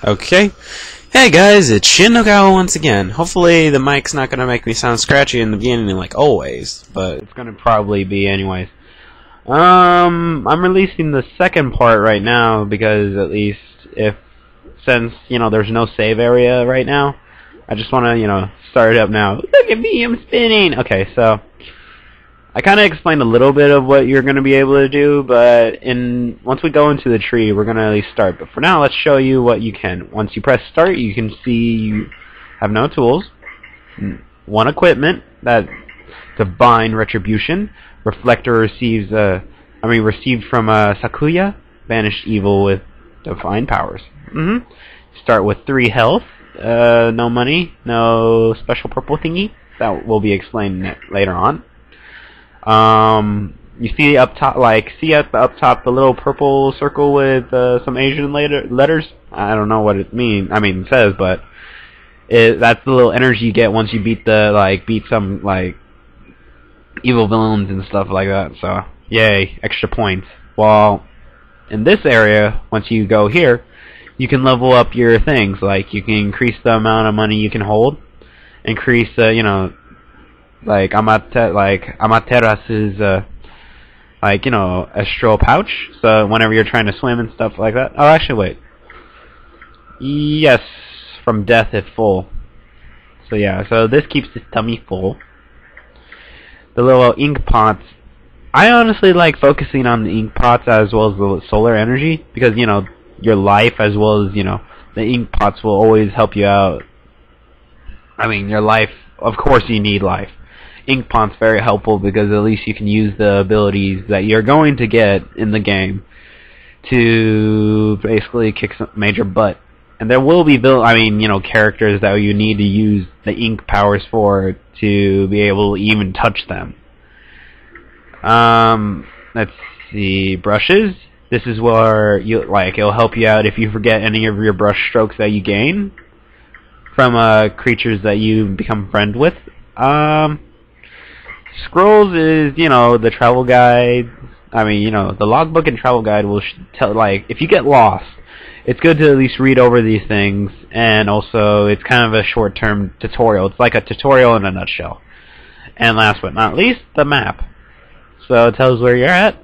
Okay. Hey guys, it's Shin Nagawa once again. Hopefully the mic's not gonna make me sound scratchy in the beginning like always, but it's gonna probably be anyways. I'm releasing the second part right now because at least since there's no save area right now, I just wanna start it up now. Look at me, I'm spinning! Okay, so I kinda explained a little bit of what you're gonna be able to do, but once we go into the tree, we're gonna at least start. But for now, let's show you what you can. Once you press start, you can see you have no tools, one equipment, that divine retribution. Reflector received from Sakuya, banished evil with divine powers. Start with 3 health, no money, no special purple thingy. That will be explained later on. You see up top, up top, the little purple circle with some Asian letters. I don't know what it means. I mean, it says, but that's the little energy you get once you beat some evil villains and stuff like that. So, yay, extra points. Well, in this area, once you go here, you can level up your things. Like you can increase the amount of money you can hold, increase Amaterasu's astral pouch, so whenever you're trying to swim and stuff like that. Oh, actually, wait. Yes, from death if full. So yeah, so this keeps his tummy full. The little ink pots. I honestly like focusing on the ink pots as well as the solar energy, because your life as well as the ink pots will always help you out. I mean, your life, of course you need life. Ink pot's very helpful because at least you can use the abilities that you're going to get in the game to basically kick some major butt. And there will be characters that you need to use the ink powers for to be able to even touch them. Let's see, brushes. This is where it'll help you out if you forget any of your brush strokes that you gain from creatures that you become friend with. Scrolls is, the travel guide. The logbook and travel guide will tell, if you get lost, it's good to at least read over these things, and also it's kind of a short-term tutorial. It's like a tutorial in a nutshell. And last but not least, the map. So it tells where you're at,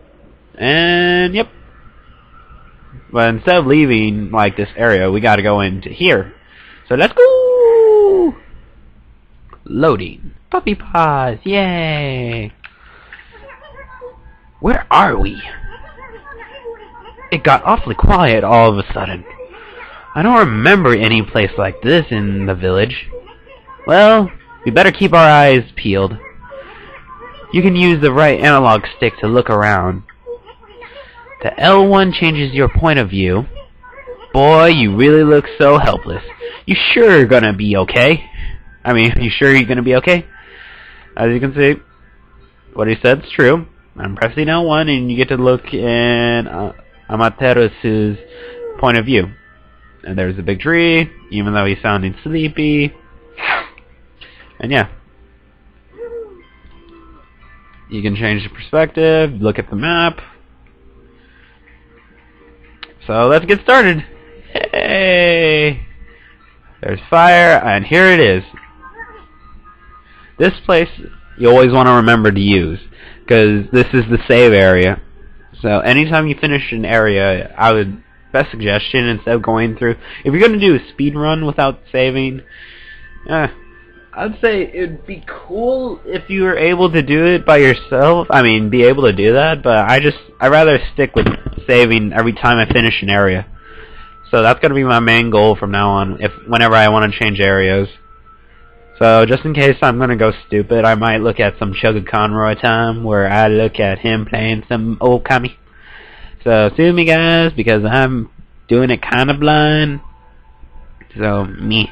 and yep. But instead of leaving, this area, we gotta go into here. So let's go! Loading. Puppy paws, yay! Where are we? It got awfully quiet all of a sudden. I don't remember any place like this in the village. Well, we better keep our eyes peeled. You can use the right analog stick to look around. The L1 changes your point of view. Boy, you really look so helpless. You sure gonna be okay? You sure you're gonna be okay? As you can see, what he said is true. I'm pressing L1 and you get to look in Amaterasu's point of view. And there's a big tree, even though he's sounding sleepy. And yeah. You can change the perspective, look at the map. So let's get started. Hey! There's fire, and here it is. This place you always want to remember to use, because this is the save area. So anytime you finish an area, best suggestion, instead of going through, if you're going to do a speed run without saving, I'd say it'd be cool if you were able to do it by yourself. Be able to do that, but I'd rather stick with saving every time I finish an area. So that's going to be my main goal from now on, whenever I want to change areas. So just in case I'm going to go stupid, I might look at some Sugar Conroy time, where I look at him playing some Okami. So sue me guys, because I'm doing it kind of blind. So, me.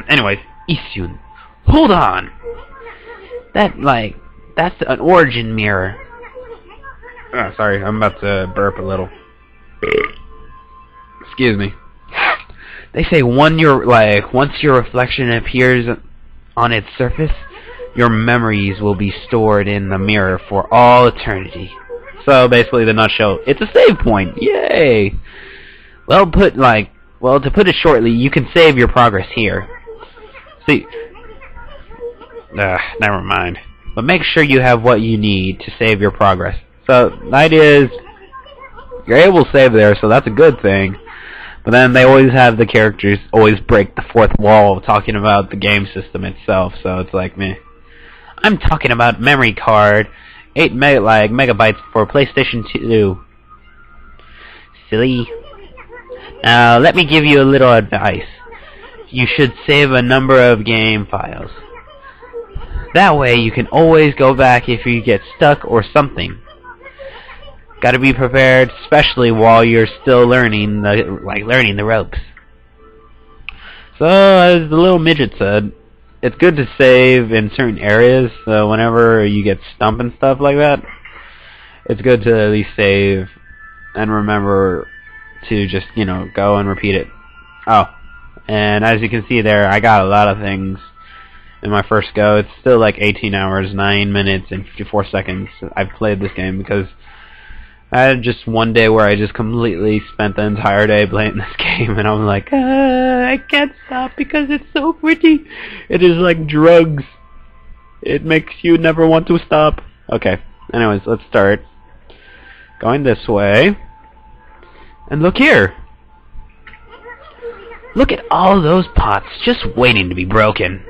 Anyways, Isyun. Hold on! That's an origin mirror. Oh, sorry, I'm about to burp a little. Excuse me. They say once your reflection appears on its surface, your memories will be stored in the mirror for all eternity. So basically, the nutshell, it's a save point. Yay! Well put, Well, to put it shortly, you can save your progress here. See, never mind. But make sure you have what you need to save your progress. So the idea is, you're able to save there, so that's a good thing. But then they always have the characters always break the fourth wall talking about the game system itself. So it's like, meh. I'm talking about memory card, 8 megabytes for PlayStation 2. Silly. Now let me give you a little advice. You should save a number of game files. That way you can always go back if you get stuck or something. Gotta be prepared, especially while you're still learning the ropes. So, as the little midget said, it's good to save in certain areas, so whenever you get stumped and stuff like that, it's good to at least save and remember to just, go and repeat it. Oh, and as you can see there, I got a lot of things in my first go. It's still like 18 hours, 9 minutes, and 54 seconds I've played this game, because I had just one day where I just completely spent the entire day playing this game, and I'm like, I can't stop because it's so pretty. It is like drugs. It makes you never want to stop. Okay, anyways, let's start. Going this way. And look here. Look at all those pots just waiting to be broken.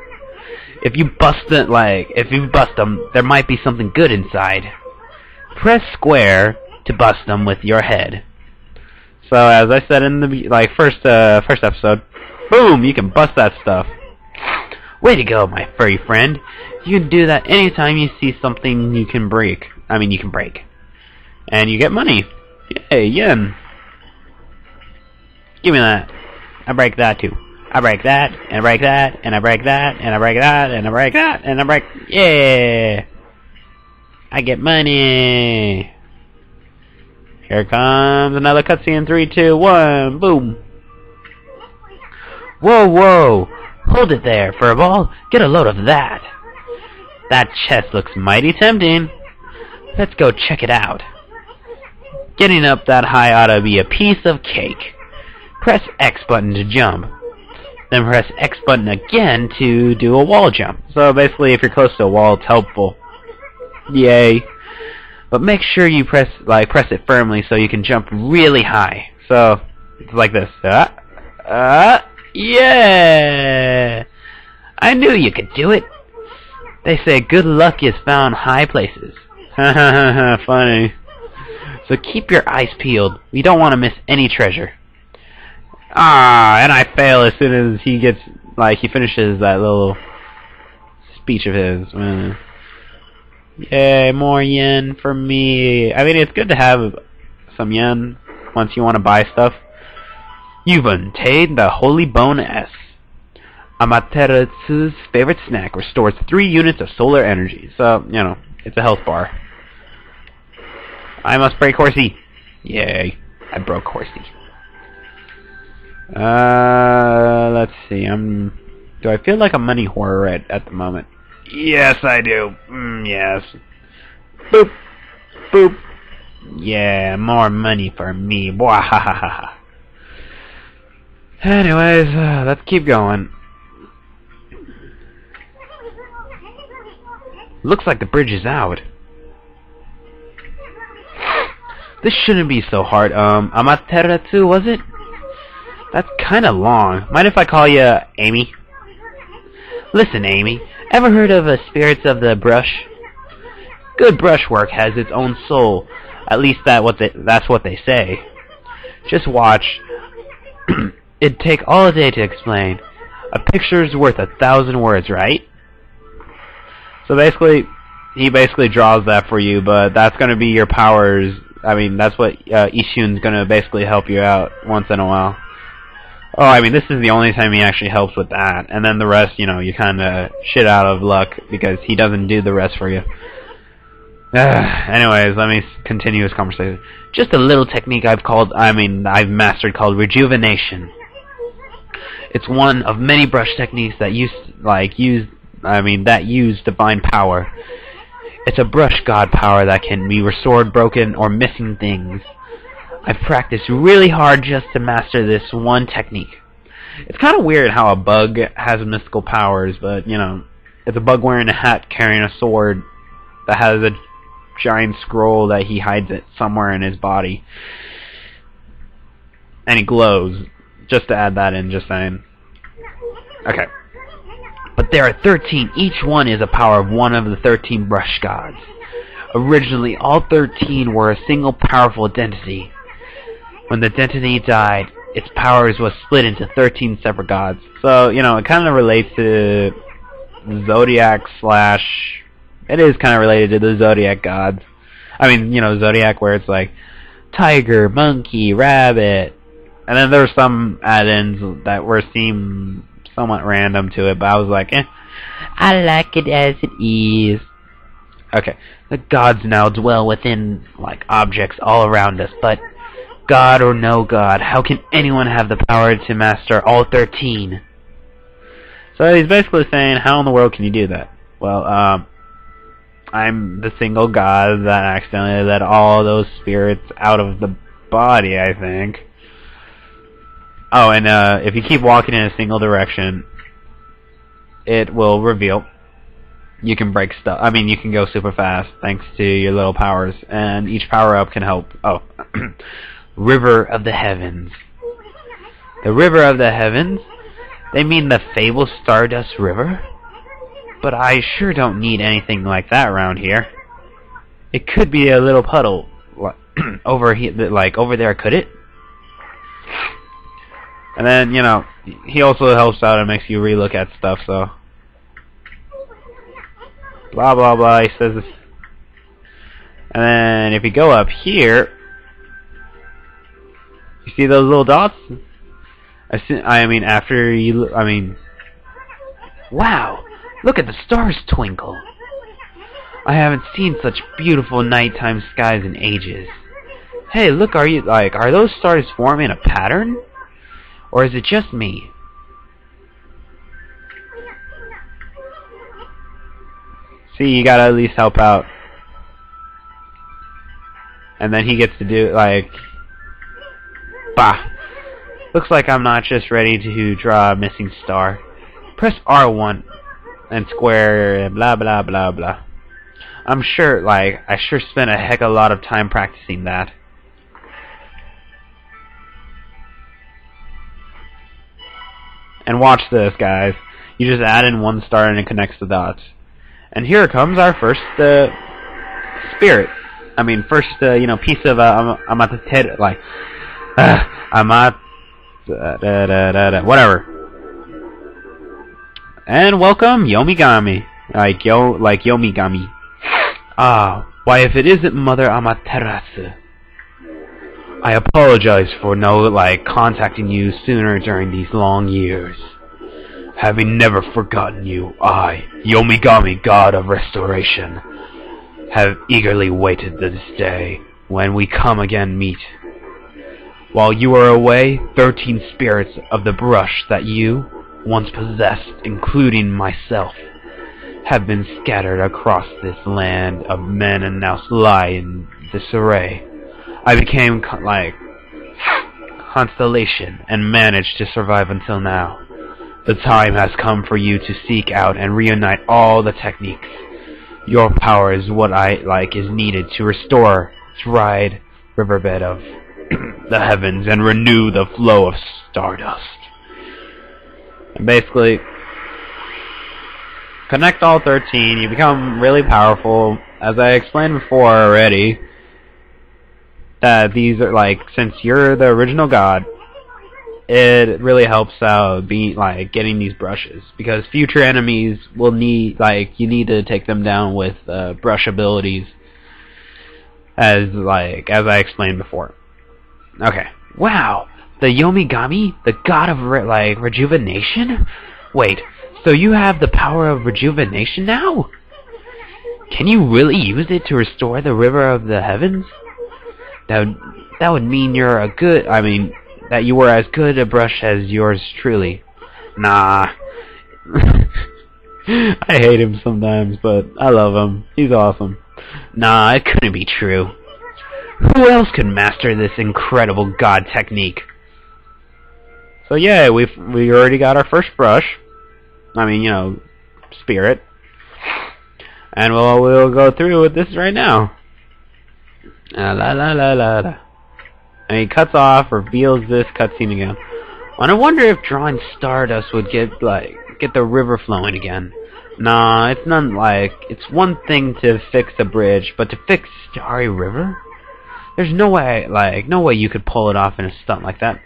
If you bust them, there might be something good inside. Press square to bust them with your head. So as I said in the first episode, boom, you can bust that stuff. Way to go, my furry friend. You can do that anytime you see something you can break. And you get money. Yay, yen. Give me that. I break that too. I break that, and I break that, and I break that, and I break that, and I break that, and I break... Yeah! I get money! Here comes another cutscene. 3, 2, 1, boom! Whoa, whoa! Hold it there, furball! Get a load of that! That chest looks mighty tempting. Let's go check it out. Getting up that high ought to be a piece of cake. Press X button to jump. Then press X button again to do a wall jump. So basically, if you're close to a wall, it's helpful. Yay. But make sure you press it firmly so you can jump really high. So, it's like this. Yeah! I knew you could do it. They say good luck is found high places. Hahaha, funny. So keep your eyes peeled. We don't want to miss any treasure. Ah, and I fail as soon as he gets, he finishes that little speech of his. Yay, more yen for me. I mean, it's good to have some yen once you want to buy stuff. You've obtained the Holy Bone S. Amateratsu's favorite snack restores 3 units of solar energy. So, it's a health bar. I must break Horsey. Yay, I broke Horsey. Let's see. Do I feel like a money whore at the moment? Yes, I do. Yes. Boop. Boop. Yeah, more money for me. Bwahahaha. Anyways, let's keep going. Looks like the bridge is out. This shouldn't be so hard. Amaterasu, was it? That's kinda long. Mind if I call you Amy? Listen, Amy. Ever heard of spirits of the brush? Good brushwork has its own soul. At least that's what they say. Just watch. It'd take all day to explain. A picture's worth 1,000 words, right? So basically, he basically draws that for you, but that's gonna be your powers. I mean, that's what Ishun's gonna basically help you out once in a while. Oh, I mean, this is the only time he actually helps with that. And then the rest, you kinda shit out of luck because he doesn't do the rest for you. Anyways, let me continue this conversation. Just a little technique I've mastered called rejuvenation. It's one of many brush techniques that use divine power. It's a brush god power that can be restored, broken, or missing things. I've practiced really hard just to master this one technique. It's kind of weird how a bug has mystical powers, but, you know, it's a bug wearing a hat carrying a sword that has a giant scroll that he hides it somewhere in his body. And he glows. Just to add that in, just saying. Okay. But there are 13. Each one is a power of one of the 13 brush gods. Originally, all 13 were a single powerful entity. When the entity died, its powers was split into 13 separate gods. So, you know, it kind of relates to Zodiac slash... It is kind of related to the Zodiac gods. I mean, you know, Zodiac where it's like tiger, monkey, rabbit. And then there's some add-ins that were seemed somewhat random to it, but I was like, I like it as it is. Okay, the gods now dwell within, like, objects all around us, but God or no God, how can anyone have the power to master all 13? So he's basically saying, how in the world can you do that? Well, I'm the single God that accidentally let all those spirits out of the body, I think. Oh, and if you keep walking in a single direction, it will reveal. You can break stuff. I mean, you can go super fast thanks to your little powers, and each power-up can help. Oh, River of the Heavens. The River of the Heavens? They mean the fabled Stardust River? But I sure don't need anything like that around here. It could be a little puddle over here, like over there, could it? And then, you know, he also helps out and makes you relook at stuff, so... Blah, blah, blah, he says this. And then, if you go up here... You see those little dots? I mean, after you... Wow! Look at the stars twinkle! I haven't seen such beautiful nighttime skies in ages. Hey, look, are those stars forming a pattern? Or is it just me? See, you gotta at least help out. And then he gets to do, like... Bah! Looks like I'm not just ready to draw a missing star. Press R1 and square and blah blah blah blah. I'm sure, like, I sure spent a heck of a lot of time practicing that. And watch this, guys. You just add in one star and it connects the dots. And here comes our first spirit. I mean, first, you know, piece of amateur, like, whatever. And welcome, Yomigami. Like Yomigami. Ah, why, if it isn't Mother Amaterasu. I apologize for contacting you sooner during these long years. Having never forgotten you, I, Yomigami, God of Restoration, have eagerly waited this day when we come again meet. While you were away, 13 spirits of the brush that you once possessed, including myself, have been scattered across this land of men and now lie in disarray. I became constellation and managed to survive until now. The time has come for you to seek out and reunite all the techniques. Your power is what is needed to restore dried riverbed of the heavens and renew the flow of stardust. And basically, connect all 13, you become really powerful. As I explained before already, these are since you're the original god, it really helps out getting these brushes, because future enemies will need you need to take them down with brush abilities, as I explained before. Okay. Wow, the Yomigami, the god of rejuvenation. Wait, so you have the power of rejuvenation now? Can you really use it to restore the river of the heavens? That would mean you're that you were as good a brush as yours truly. Nah. I hate him sometimes, but I love him. He's awesome. Nah, it couldn't be true. Who else could master this incredible god technique? So yeah, we already got our first brush. I mean, you know, spirit. And we'll go through with this right now. La la la la la. And he cuts off, reveals this cutscene again. And I wonder if drawing Stardust would get the river flowing again. Nah, it's not like it's one thing to fix a bridge, but to fix Starry River? There's no way, no way you could pull it off in a stunt like that.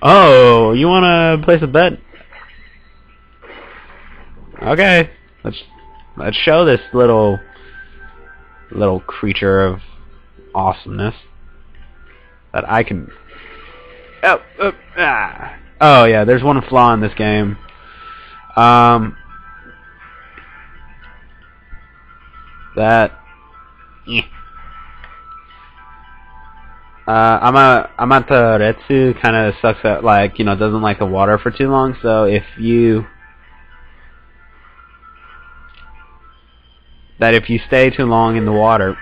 Oh, you wanna place a bet? Okay, let's show this little creature of awesomeness that I can. Oh yeah, there's one flaw in this game. Amaterasu kind of sucks at doesn't like the water for too long. So if you stay too long in the water,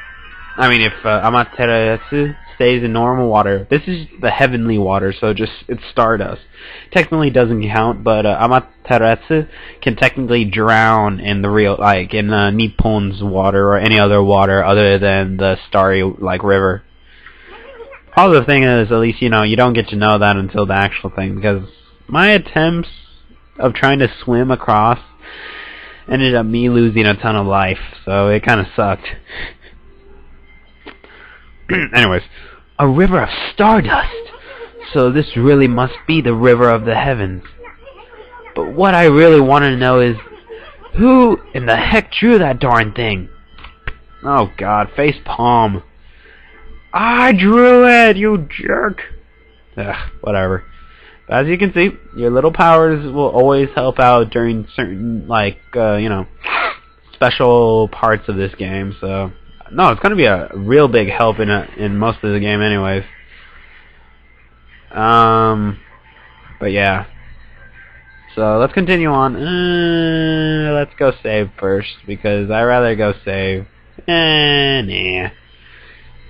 I mean if Amaterasu stays in normal water, this is the heavenly water, so it's Stardust. Technically doesn't count, but Amaterasu can technically drown in the real in Nippon's water or any other water other than the starry river. Positive thing is, at least, you don't get to know that until the actual thing, because my attempts of trying to swim across ended up me losing a ton of life, so it kind of sucked. Anyways, a river of stardust! So this really must be the river of the heavens. But what I really want to know is, who in the heck drew that darn thing? Oh god, face palm. I drew it, you jerk! Ugh, whatever. But as you can see, your little powers will always help out during certain, special parts of this game, so... No, it's gonna be a real big help in most of the game anyways. But yeah. So, let's continue on. Let's go save first, because I'd rather go save. Nah.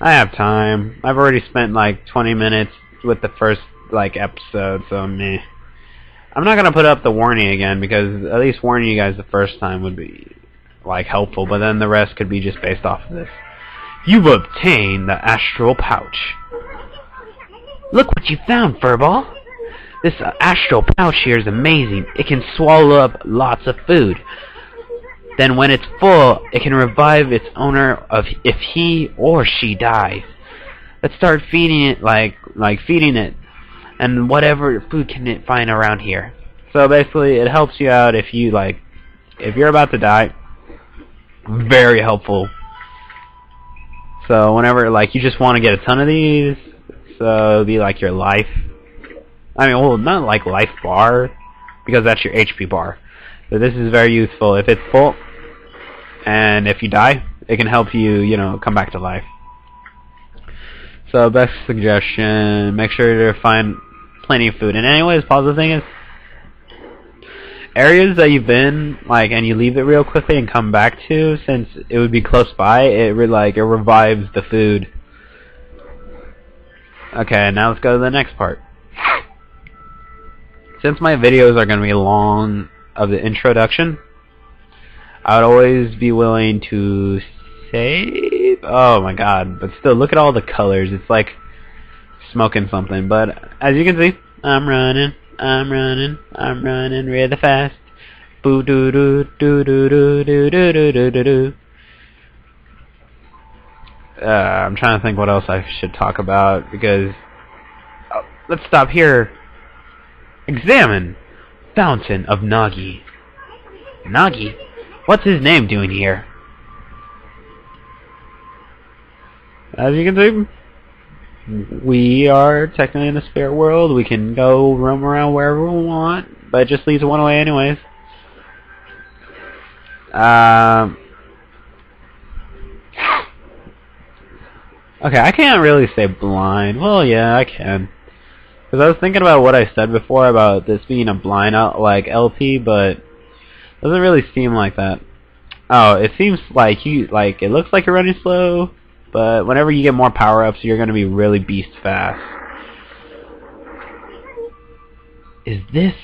I have time. I've already spent 20 minutes with the first episode, so meh. I'm not gonna put up the warning again because at least warning you guys the first time would be helpful, but then the rest could be just based off of this. You've obtained the astral pouch. Look what you found, Furball. This astral pouch here is amazing. It can swallow up lots of food. Then when it's full, it can revive its owner if he or she dies. Let's start feeding it feeding it, and whatever food can it find around here. So basically, it helps you out if you're about to die. Very helpful. So whenever you just want to get a ton of these, so it'll be your life. I mean, well, not life bar, because that's your HP bar. So this is very useful. If it's full, and if you die, it can help you, come back to life. So best suggestion, make sure to find plenty of food. And anyways, positive thing is, areas that you've been, and you leave it real quickly and come back to, since it would be close by, it revives the food. Okay, now let's go to the next part. Since my videos are going to be long of the introduction, I would always be willing to save. Oh my god, but still, look at all the colors. It's like smoking something. But as you can see, I'm running really fast. Boo doo doo doo doo doo doo doo doo doo doo doo. I'm trying to think what else I should talk about, because let's stop here. Examine Fountain of Nagi. Nagi? What's his name doing here? As you can see, we are technically in the spirit world. We can go roam around wherever we want, but it just leads one way anyways. Okay, I can't really say blind. Well, yeah, I can. Because I was thinking about what I said before about this being a blind LP, but it doesn't really seem like that. Oh, it seems like it looks like you're running slow, but whenever you get more power-ups, you're gonna be really beast fast. Is this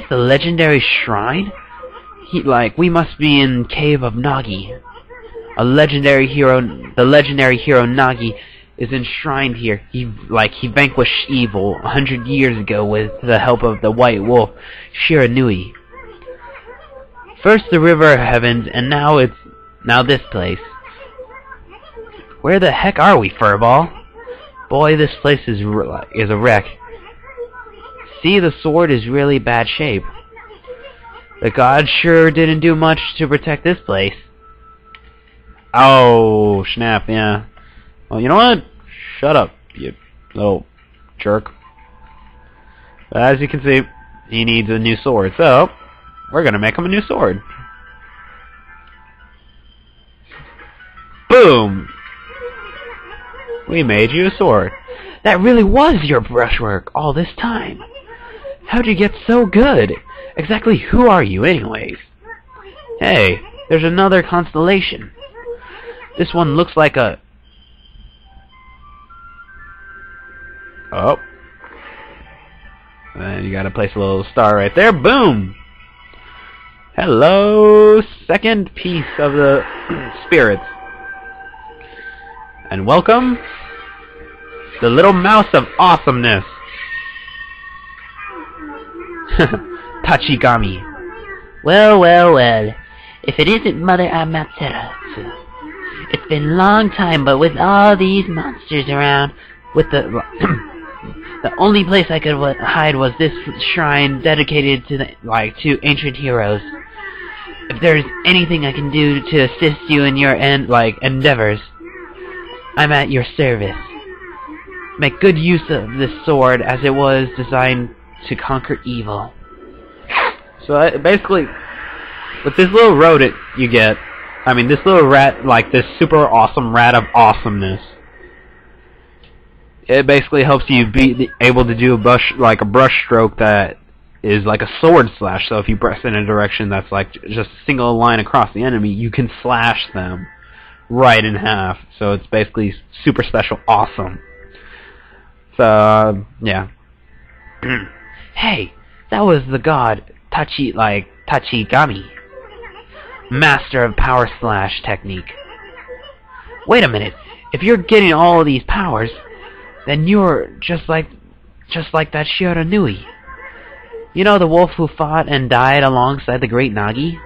the legendary shrine? We must be in Cave of Nagi. The legendary hero Nagi is enshrined here. He vanquished evil 100 years ago with the help of the White Wolf, Shiranui. First the River of Heavens, and now this place. Where the heck are we, Furball? Boy, this place is a wreck. See, the sword is really bad shape. The gods sure didn't do much to protect this place. Oh, snap, yeah. Well, you know what? Shut up, you little jerk. As you can see, he needs a new sword, so we're gonna make him a new sword. Boom! We made you a sword. That really was your brushwork all this time. How'd you get so good? Exactly who are you, anyways? Hey, there's another constellation. This one looks like a... Oh. And you gotta place a little star right there. Boom! Hello, second piece of the spirits. And welcome, the little mouse of awesomeness. Tachigami. Well, well, well. If it isn't Mother Amaterasu. It's been a long time, but with all these monsters around, with the only place I could hide was this shrine dedicated to to ancient heroes. If there's anything I can do to assist you in your endeavors, I'm at your service. Make good use of this sword, as it was designed to conquer evil. So basically, with this little road you get, this little rat, this super awesome rat of awesomeness, it basically helps you be able to do a brush stroke that is like a sword slash. So if you press in a direction that's just a single line across the enemy, you can slash them right in half. So it's basically super special awesome. So yeah. Hey, that was the god Tachigami, master of power slash technique. Wait a minute. If you're getting all of these powers, then you're just like that Shiranui. You know, the wolf who fought and died alongside the great Nagi?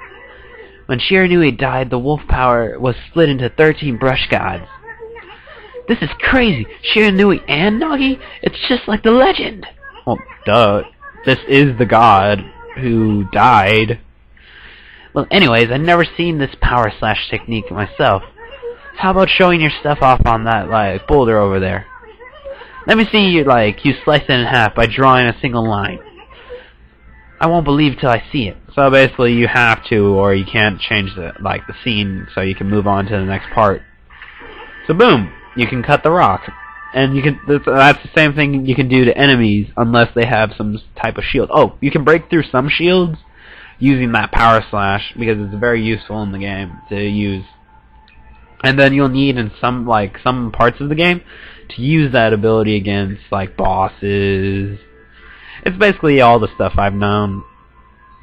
When Shiranui died, the wolf power was split into 13 brush gods. This is crazy. Shiranui and Nagi? It's just like the legend. Well, duh. This is the god who died. Well, anyways, I've never seen this power slash technique myself. How about showing your stuff off on that, boulder over there? Let me see you slice it in half by drawing a single line. I won't believe till I see it. So basically you have to, or you can't change the scene so you can move on to the next part. So boom! You can cut the rock. And that's the same thing you can do to enemies unless they have some type of shield. Oh, you can break through some shields using that power slash, because it's very useful in the game to use. And then you'll need in some parts of the game to use that ability against bosses. It's basically all the stuff I've known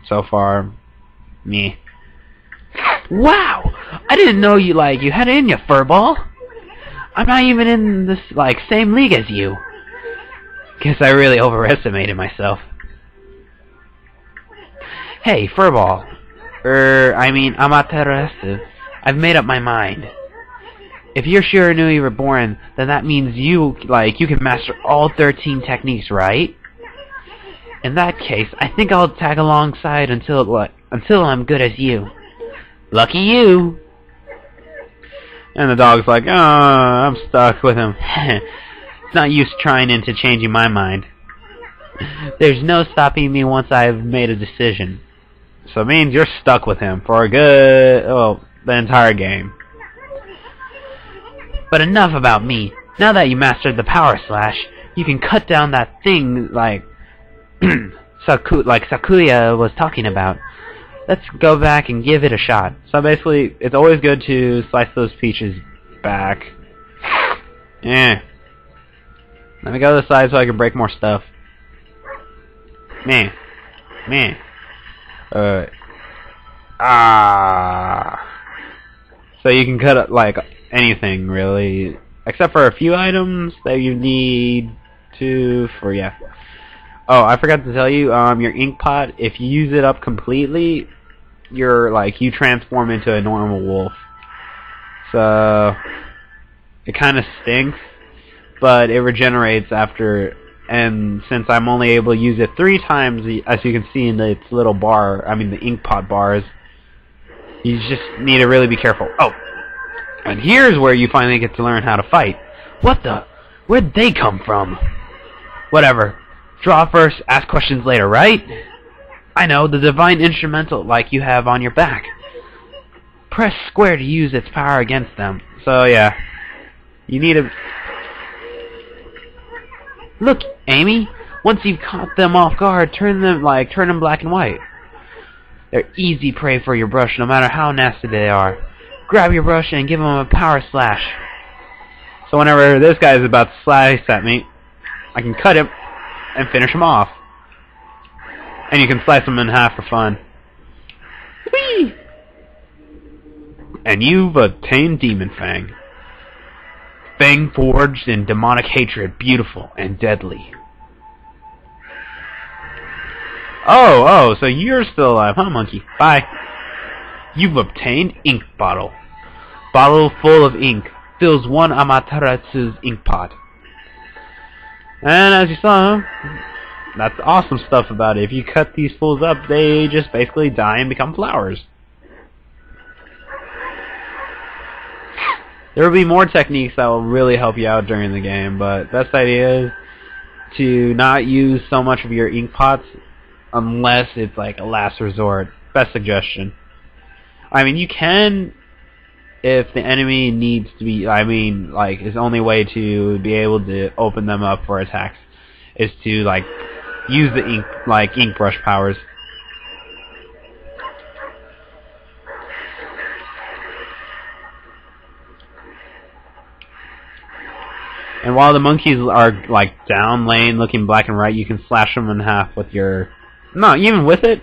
so far. Me. Wow! I didn't know you had it in you, Furball. I'm not even in this same league as you. Guess I really overestimated myself. Hey, Furball. Amaterasu. I've made up my mind. If you're Shiranui Reborn, then that means you can master all 13 techniques, right? In that case, I think I'll tag alongside until I'm good as you. Lucky you. And the dog's like, oh, I'm stuck with him. It's not use trying into changing my mind. There's no stopping me once I've made a decision. So it means you're stuck with him for the entire game. But enough about me. Now that you mastered the power slash, you can cut down that thing Sakuya was talking about. Let's go back and give it a shot. So basically, it's always good to slice those pieces back. Eh. Let me go to the side so I can break more stuff. Meh. Meh. So you can cut like anything really, except for a few items that you need to yeah. Oh, I forgot to tell you, your ink pot, if you use it up completely, you transform into a normal wolf. So it kind of stinks, but it regenerates after. And since I'm only able to use it 3 times, as you can see in its little bar, I mean the ink pot bars, you just need to really be careful. Oh, and here's where you finally get to learn how to fight. What the? Where'd they come from? Whatever. Draw first, ask questions later, right? I know, the divine instrumental like you have on your back. Press square to use its power against them. So yeah, you need to... Look, Amy, once you've caught them off guard, turn them black and white. They're easy prey for your brush, no matter how nasty they are. Grab your brush and give them a power slash. So whenever this guy is about to slice at me, I can cut him and finish him off. And you can slice him in half for fun. Whee! And you've obtained Demon Fang. Fang forged in demonic hatred, beautiful and deadly. Oh, so you're still alive, huh, monkey? Bye. You've obtained Ink Bottle. Bottle full of ink. Fills one Amateratsu's ink pot. And as you saw, that's awesome stuff about it. If you cut these fools up, they just basically die and become flowers. There will be more techniques that will really help you out during the game, but best idea is to not use so much of your ink pots unless it's like a last resort. Best suggestion. I mean, you can if the enemy needs to be, his only way to be able to open them up for attacks is to use the ink brush powers. And while the monkeys are down lane looking black and white, you can slash them in half with your... No, even with it,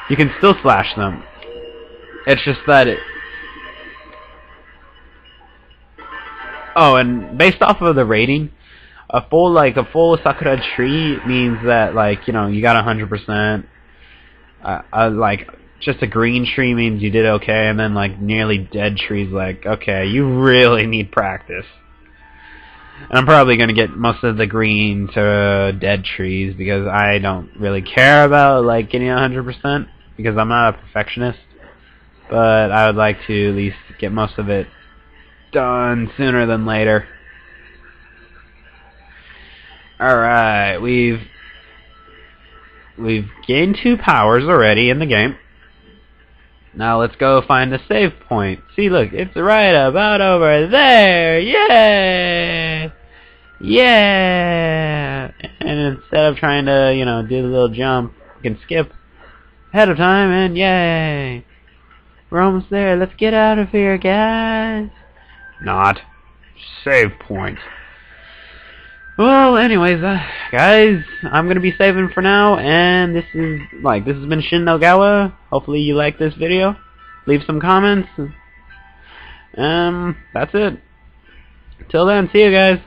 you can still slash them. It's just that it... Oh, and based off of the rating, a full Sakura tree means that you got 100%. Just a green tree means you did okay, and then nearly dead trees okay, you really need practice. And I'm probably going to get most of the green to dead trees because I don't really care about getting 100% because I'm not a perfectionist. But I would like to at least get most of it done sooner than later. Alright, we've gained 2 powers already in the game. Now let's go find the save point. See, look, it's right about over there. Yay! Yeah! And instead of trying to, do the little jump, you can skip ahead of time and yay! We're almost there. Let's get out of here, guys. Not. Save point. Well, anyways, guys, I'm gonna be saving for now, and this has been Shin Nagawa. Hopefully you like this video. Leave some comments. That's it. Till then, see you guys.